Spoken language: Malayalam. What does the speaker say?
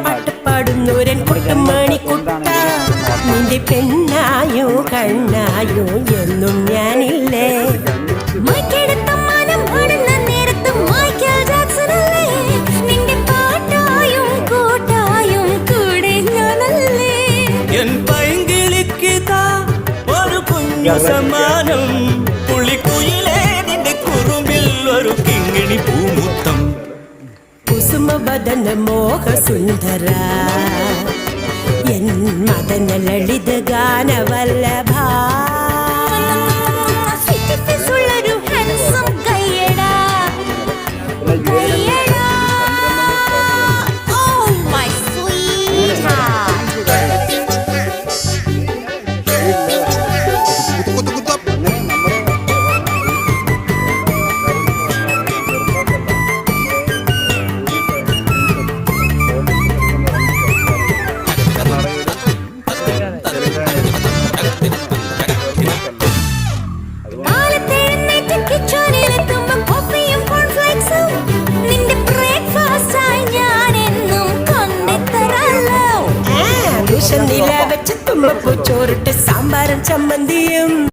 പാട്ടുപാടുന്നൂരൻ കുട്ടമണിക്കുട്ട നിന്റെ പെണ്ണായോ കണ്ണായോ എന്നും ഞാനില്ലേ സമ്മാനം പുളിക്കുയിലേ നിന്റെ കുറുമ്പിൽ ഒരു കിങ്ങിണി പൂമുത്തം കുസുമവദന മോഹ സുന്ദര എൻ മദന ലളിത ഗാനവല്ലഭ നില വെച്ച് തുമ്പപ്പൂ ചോറിട്ട് സാമ്പാറും ചമ്മന്തിയും